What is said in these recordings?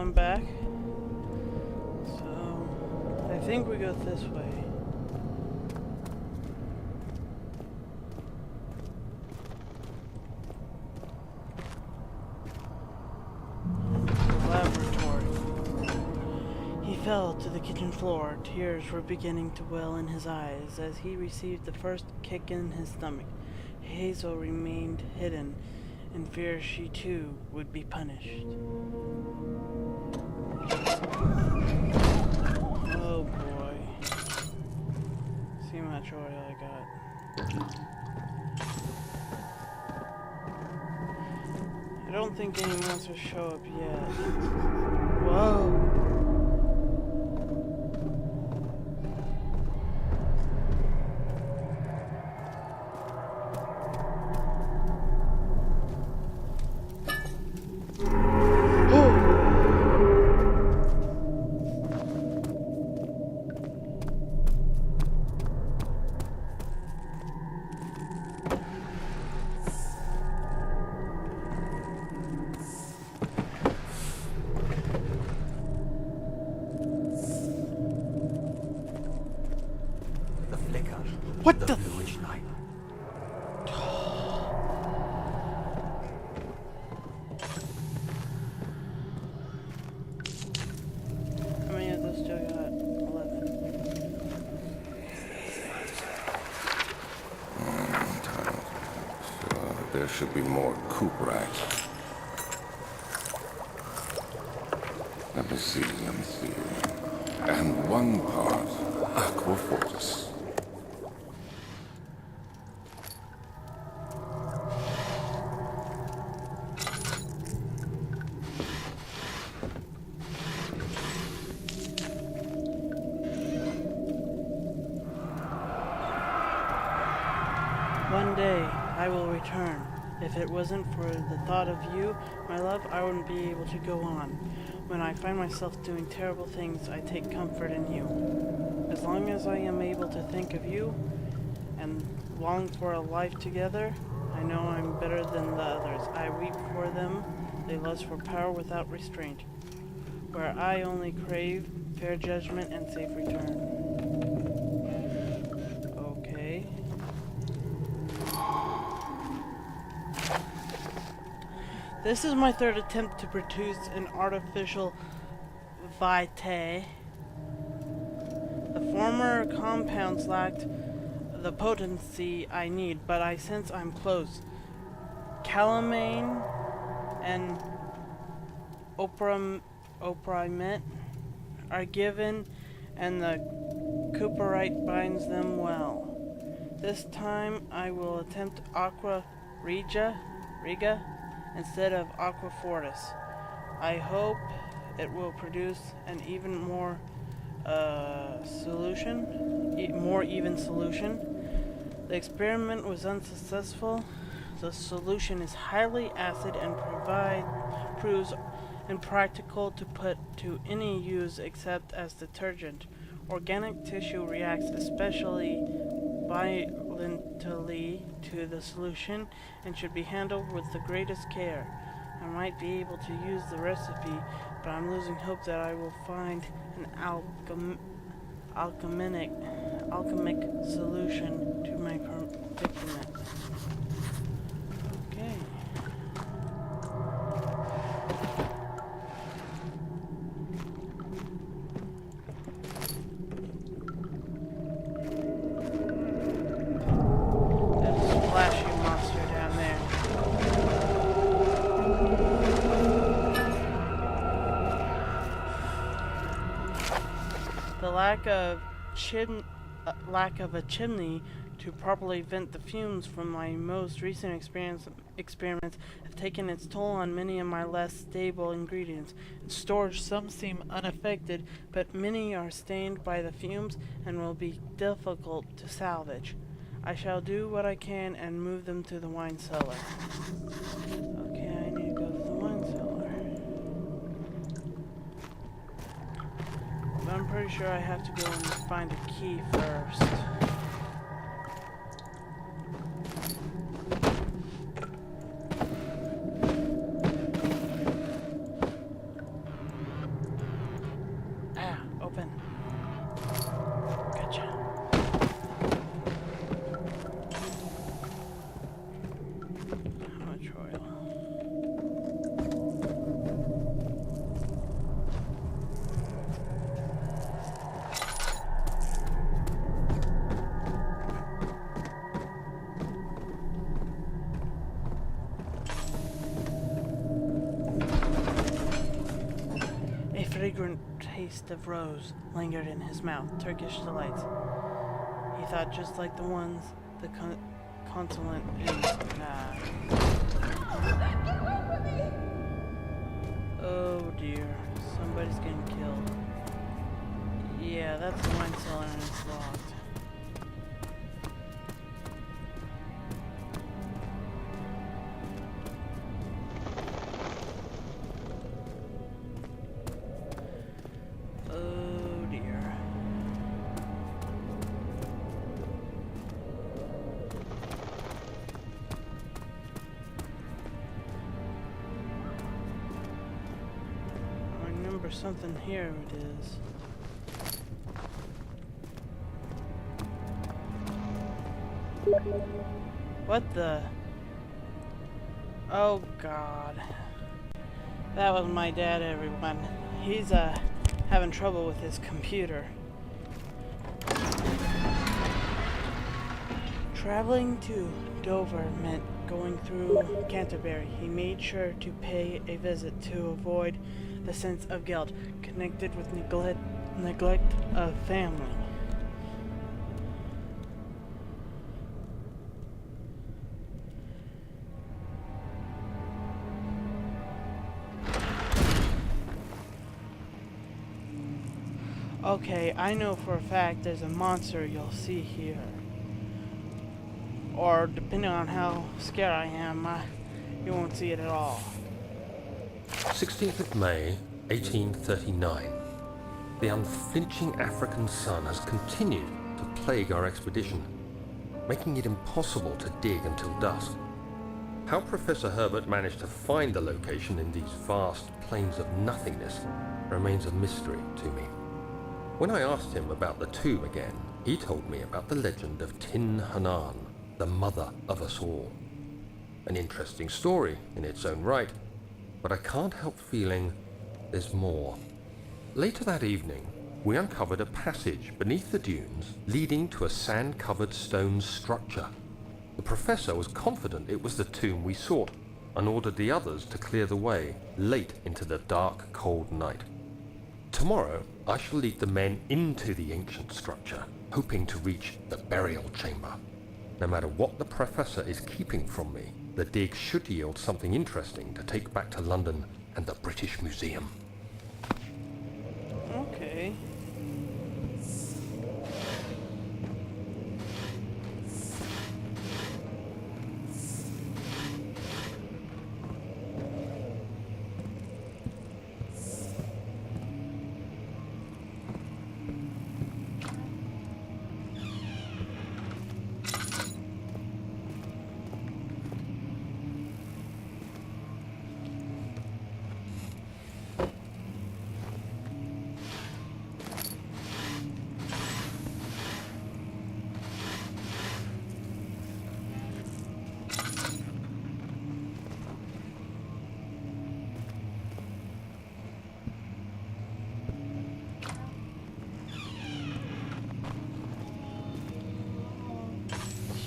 going back. So, I think we go this way. The laboratory. He fell to the kitchen floor. Tears were beginning to well in his eyes as he received the first kick in his stomach. Hazel remained hidden, in fear she too would be punished. Oh boy. See how much oil I got. I don't think any monsters show up yet. Whoa! What the? Bluish light. How many of those still got? 11. There should be more coop racks. Let me see. And one part aqua fortis. One day, I will return. If it wasn't for the thought of you, my love, I wouldn't be able to go on. When I find myself doing terrible things, I take comfort in you. As long as I am able to think of you and long for a life together, I know I'm better than the others. I weep for them. They lust for power without restraint, where I only crave fair judgment and safe return. Okay. This is my third attempt to produce an artificial vitae. The former compounds lacked the potency I need, but I sense I'm close. Calamine and oprimate are given, and the cooperite binds them well. This time I will attempt aqua riga instead of aqua fortis. I hope it will produce an even more more even solution. The experiment was unsuccessful. The solution is highly acid and proves impractical to put to any use except as detergent. Organic tissue reacts especially violently to the solution and should be handled with the greatest care. I might be able to use the recipe, but I'm losing hope that I will find an alchemic solution to my predicament. Okay. There's a splashy monster down there. The lack of a chimney to properly vent the fumes from my most recent experiments have taken its toll on many of my less stable ingredients. In storage, some seem unaffected, but many are stained by the fumes and will be difficult to salvage. I shall do what I can and move them to the wine cellar. Okay, I need to go to the wine cellar. But I'm pretty sure I have to go and find a key first. fragrant taste of rose lingered in his mouth. Turkish delights. He thought just like the ones the consulate in. Get away from me! Oh dear, somebody's getting killed. Yeah, that's the wine cellar and it's locked. Oh dear. I remember something here it is. What the? Oh god. That was my dad, everyone. He's having trouble with his computer. Traveling to Dover meant going through Canterbury. He made sure to pay a visit to avoid the sense of guilt connected with neglect of family. Okay, I know for a fact there's a monster you'll see here. Or, depending on how scared I am, you won't see it at all. 16th of May, 1839. The unflinching African sun has continued to plague our expedition, making it impossible to dig until dusk. How Professor Herbert managed to find the location in these vast plains of nothingness remains a mystery to me. When I asked him about the tomb again, he told me about the legend of Tin Hanan, the mother of us all. An interesting story in its own right, but I can't help feeling there's more. Later that evening, we uncovered a passage beneath the dunes leading to a sand-covered stone structure. The professor was confident it was the tomb we sought and ordered the others to clear the way late into the dark, cold night. Tomorrow, I shall lead the men into the ancient structure, hoping to reach the burial chamber. No matter what the professor is keeping from me, the dig should yield something interesting to take back to London and the British Museum. Okay.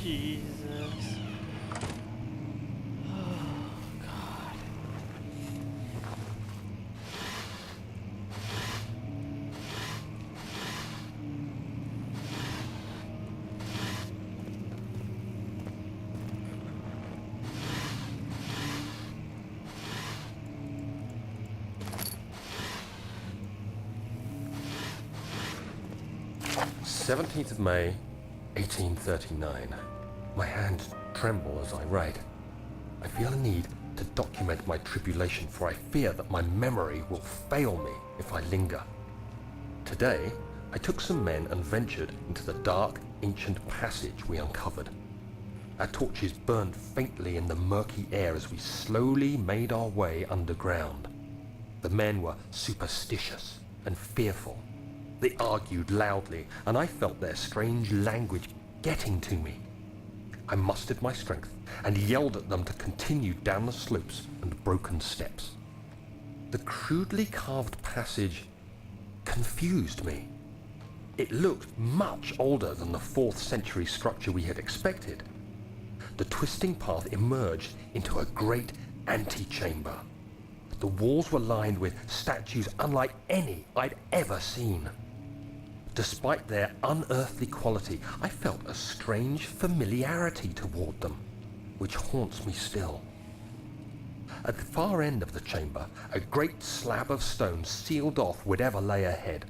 Jesus. Oh, God. th of May, 1839. My hands tremble as I write. I feel a need to document my tribulation, for I fear that my memory will fail me if I linger. Today, I took some men and ventured into the dark, ancient passage we uncovered. Our torches burned faintly in the murky air as we slowly made our way underground. The men were superstitious and fearful. They argued loudly, and I felt their strange language getting to me. I mustered my strength and yelled at them to continue down the slopes and broken steps. The crudely carved passage confused me. It looked much older than the 4th century structure we had expected. The twisting path emerged into a great antechamber. The walls were lined with statues unlike any I'd ever seen. Despite their unearthly quality, I felt a strange familiarity toward them, which haunts me still. At the far end of the chamber, a great slab of stone sealed off whatever lay ahead.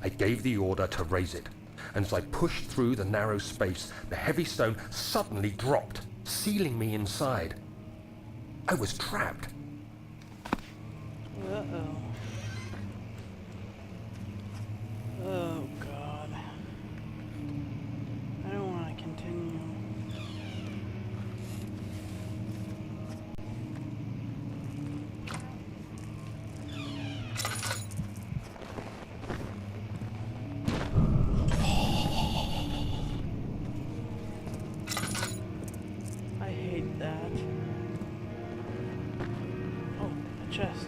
I gave the order to raise it, and as I pushed through the narrow space, the heavy stone suddenly dropped, sealing me inside. I was trapped. Uh-oh. Oh, God. I don't want to continue. I hate that. Oh, a chest.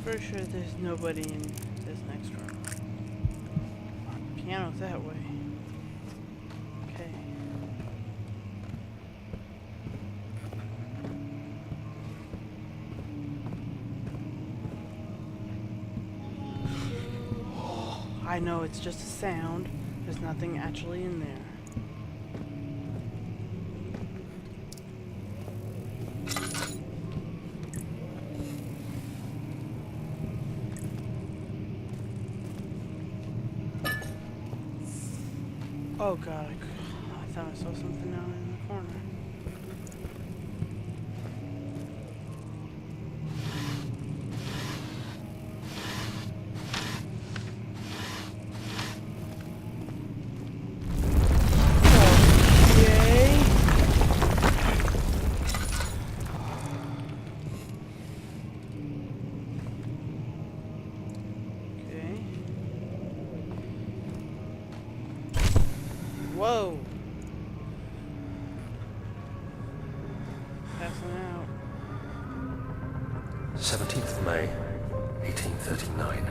Pretty sure there's nobody in this next room. Piano's that way. Okay. I know it's just a sound. There's nothing actually in there. Oh God, I thought I saw something down in the corner. Whoa! Passing out. 17th of May, 1839.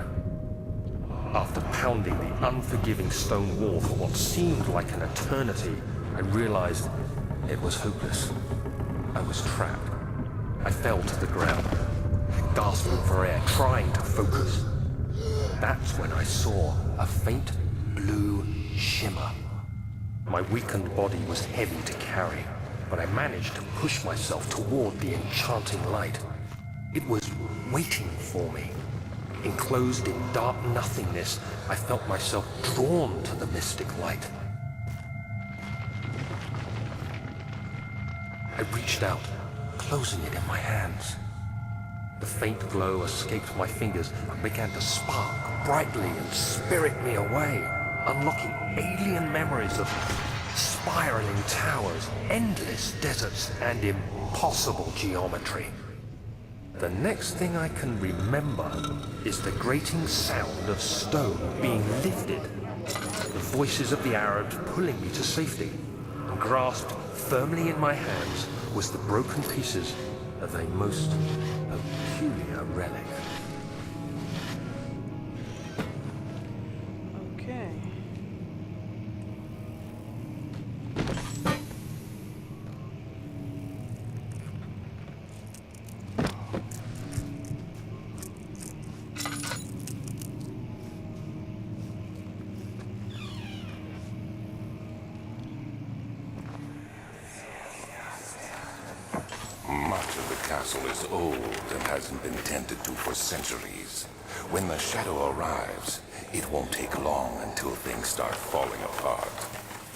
After pounding the unforgiving stone wall for what seemed like an eternity, I realized it was hopeless. I was trapped. I fell to the ground, gasping for air, trying to focus. That's when I saw a faint blue shimmer. My weakened body was heavy to carry, but I managed to push myself toward the enchanting light. It was waiting for me. Enclosed in dark nothingness, I felt myself drawn to the mystic light. I reached out, closing it in my hands. The faint glow escaped my fingers and began to spark brightly and spirit me away, unlocking alien memories of spiraling towers, endless deserts, and impossible geometry. The next thing I can remember is the grating sound of stone being lifted, the voices of the Arabs pulling me to safety, and grasped firmly in my hands was the broken pieces of a most peculiar relic. Okay. Much of the castle is old and hasn't been tended to for centuries. When the shadow arrives, it won't take long until things start falling apart.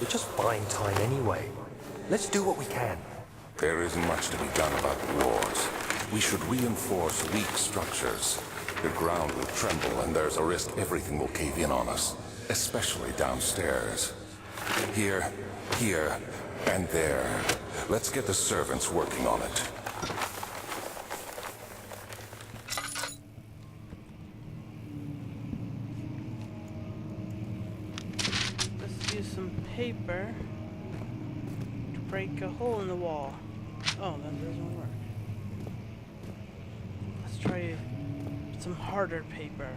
We're just buying time anyway. Let's do what we can. There isn't much to be done about the wars. We should reinforce weak structures. The ground will tremble and there's a risk everything will cave in on us, especially downstairs. Here, here, and there. Let's get the servants working on it. Let's use some paper to break a hole in the wall. Oh, that doesn't work. Let's try some harder paper.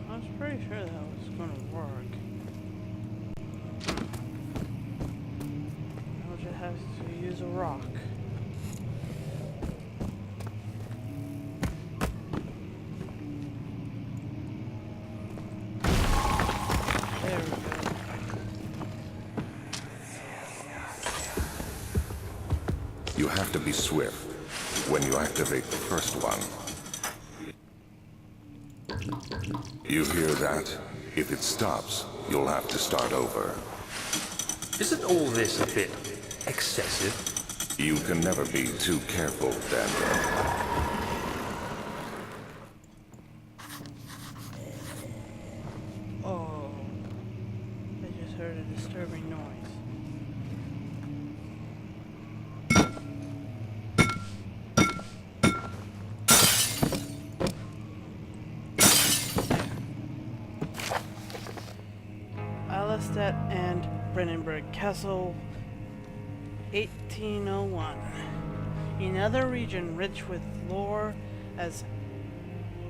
I was pretty sure that was going to work. I'll just have to use a rock. There we go. You have to be swift when you activate the first one. You hear that? If it stops, you'll have to start over. Isn't all this a bit excessive? You can never be too careful, Daniel. Oh, I just heard a disturbing noise. Alestat and Brennenburg Castle, 1801. Another region rich with lore as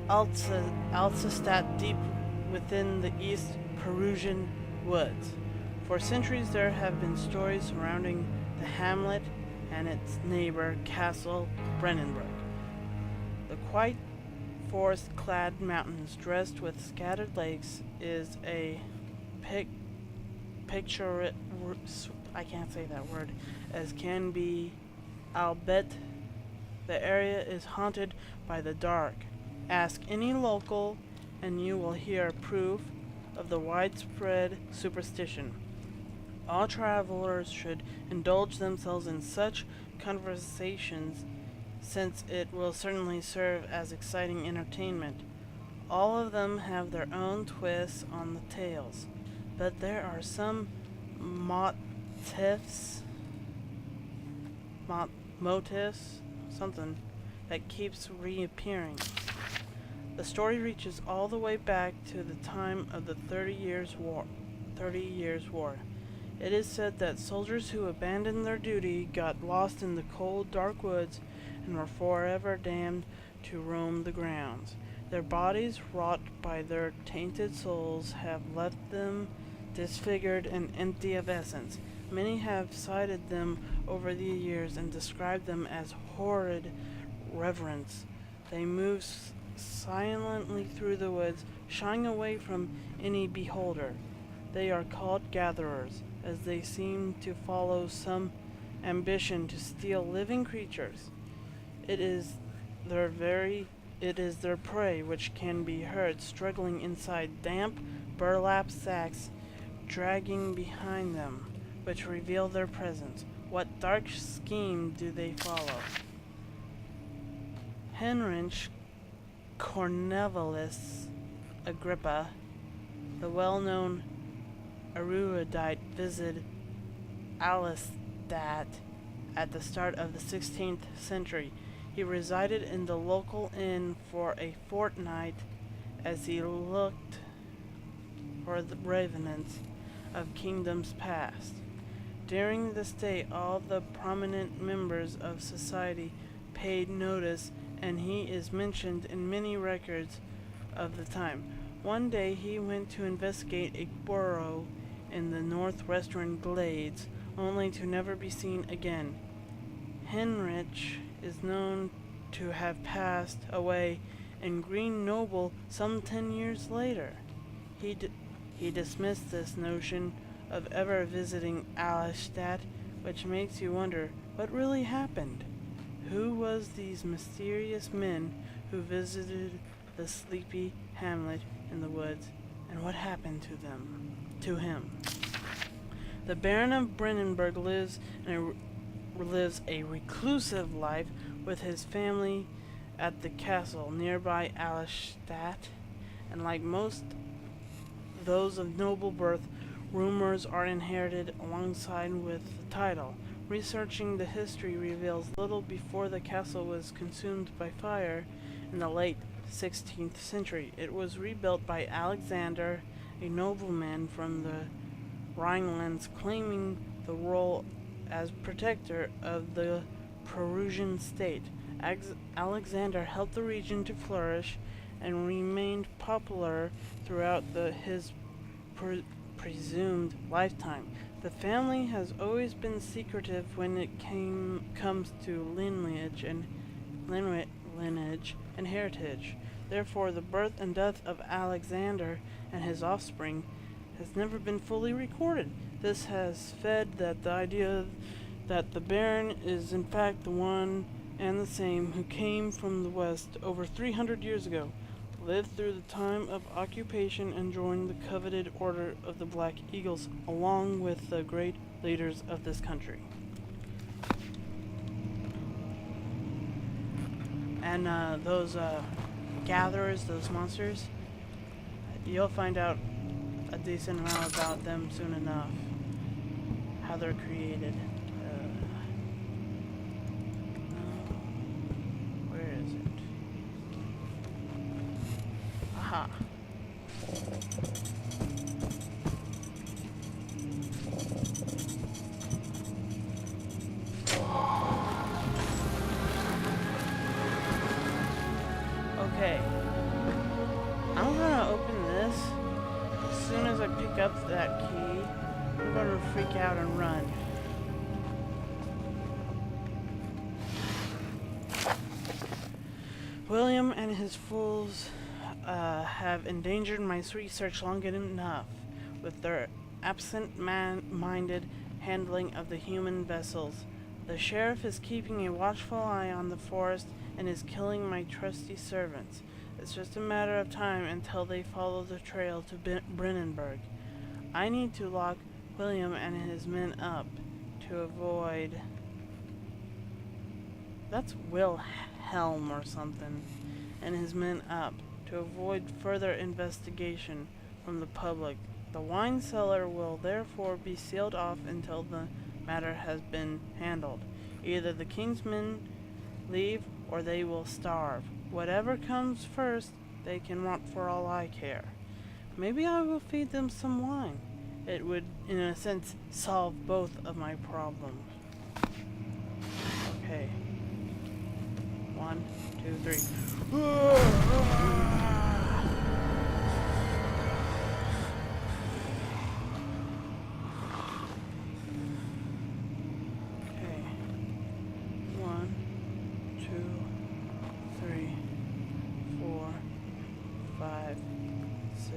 Alcestat deep within the East Perusian woods. For centuries there have been stories surrounding the hamlet and its neighbor castle Brennenburg. The quiet forest-clad mountains dressed with scattered lakes is a picture I can't say that word as can be. I'll bet the area is haunted by the dark. Ask any local and you will hear proof of the widespread superstition. All travelers should indulge themselves in such conversations since it will certainly serve as exciting entertainment. All of them have their own twists on the tales, but there are some motifs, something that keeps reappearing. The story reaches all the way back to the time of the 30 Years' War. It is said that soldiers who abandoned their duty got lost in the cold, dark woods and were forever damned to roam the grounds. Their bodies, wrought by their tainted souls, have left them disfigured and empty of essence. Many have cited them over the years and described them as horrid reverence. They move silently through the woods, shying away from any beholder. They are called gatherers, as they seem to follow some ambition to steal living creatures. It is their prey which can be heard struggling inside damp burlap sacks, dragging behind them, which reveal their presence. What dark scheme do they follow? Heinrich Cornelius Agrippa, the well-known erudite, visited Alestat at the start of the 16th century. He resided in the local inn for a fortnight as he looked for the remnants of kingdoms past. During this stay, all the prominent members of society paid notice, and he is mentioned in many records of the time. One day he went to investigate a burrow in the northwestern glades, only to never be seen again. Heinrich is known to have passed away in Grenoble some 10 years later. He dismissed this notion of ever visiting Alestat, which makes you wonder what really happened. Who was these mysterious men who visited the sleepy hamlet in the woods, and what happened to him? The Baron of Brennenburg lives a reclusive life with his family at the castle nearby Alestat, and like most those of noble birth, rumors are inherited alongside with the title. Researching the history reveals little before the castle was consumed by fire in the late 16th century. It was rebuilt by Alexander, a nobleman from the Rhinelands, claiming the role as protector of the Perusian state. Alexander helped the region to flourish and remained popular throughout his presumed lifetime. The family has always been secretive when it comes to lineage and heritage. Therefore, the birth and death of Alexander and his offspring has never been fully recorded. This has fed that the idea that the Baron is in fact the one and the same who came from the west over 300 years ago, lived through the time of occupation, and joined the coveted Order of the Black Eagles along with the great leaders of this country. And those gatherers, those monsters, you'll find out a decent amount about them soon enough. How they're created. Where is it? Aha. Okay. I'm gonna open this. As soon as I pick up that key, I'm gonna freak out and run. William and his fools have endangered my research long enough with their absent-minded handling of the human vessels. The sheriff is keeping a watchful eye on the forest and is killing my trusty servants. It's just a matter of time until they follow the trail to Brennenburg. I need to lock William and his men up to avoid... That's Wilhelm or something. And his men up to avoid further investigation from the public. The wine cellar will therefore be sealed off until the matter has been handled. Either the king's men leave or they will starve. Whatever comes first, they can want for all I care. Maybe I will feed them some wine. It would, in a sense, solve both of my problems. Okay. 1, 2, 3. Okay. 1, 2, 3, 4, 5, 6,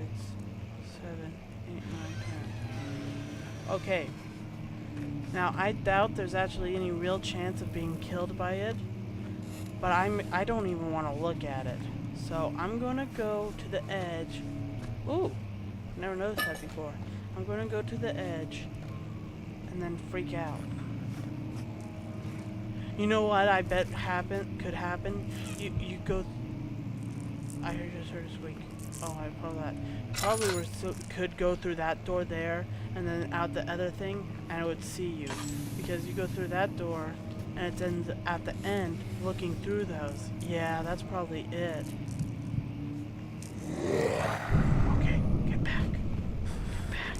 7, 8, 9, 10. Okay. Now, I doubt there's actually any real chance of being killed by it, but I don't even want to look at it. So I'm going to go to the edge. Ooh, never noticed that before. I'm going to go to the edge and then freak out. You know what I bet could happen? You go... I just heard a squeak. Oh, I probably could go through that door there and then out the other thing, and it would see you. Because you go through that door and it ends at the end looking through those. Yeah, that's probably it. Okay, get back. Get back.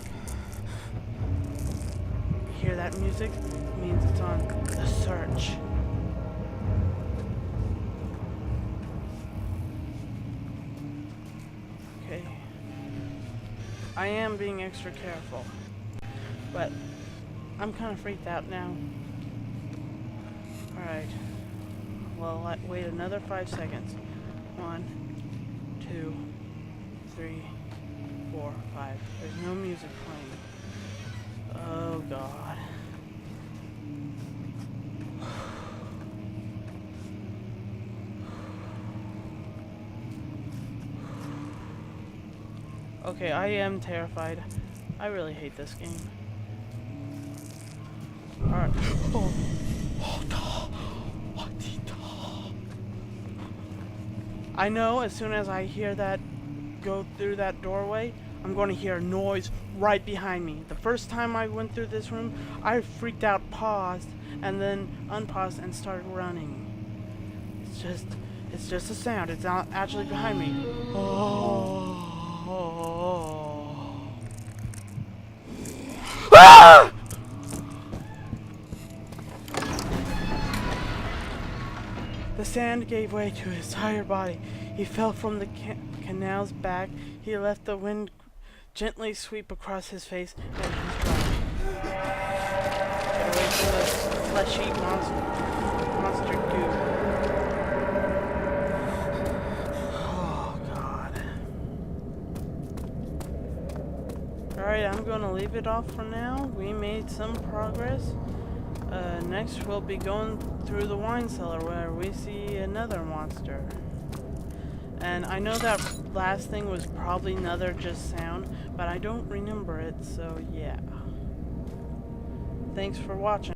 You hear that music? It means it's on the search. Okay. I am being extra careful, but I'm kind of freaked out now. Alright. Well, wait another 5 seconds. 1, 2, 3, 4, 5. There's no music playing. Oh God. Okay, I am terrified. I really hate this game. Alright. Oh. I know as soon as I hear that go through that doorway, I'm going to hear a noise right behind me. The first time I went through this room, I freaked out, paused, and then unpaused and started running. It's just a sound. It's not actually behind me. Oh. Ah! The sand gave way to his entire body. He fell from the canal's back. He let the wind gently sweep across his face and his body. Get away from the fleshy monster goo. Oh, God. Alright, I'm going to leave it off for now. We made some progress. Next we'll be going through the wine cellar where we see another monster. And I know that last thing was probably another just sound, but I don't remember it, so yeah. Thanks for watching.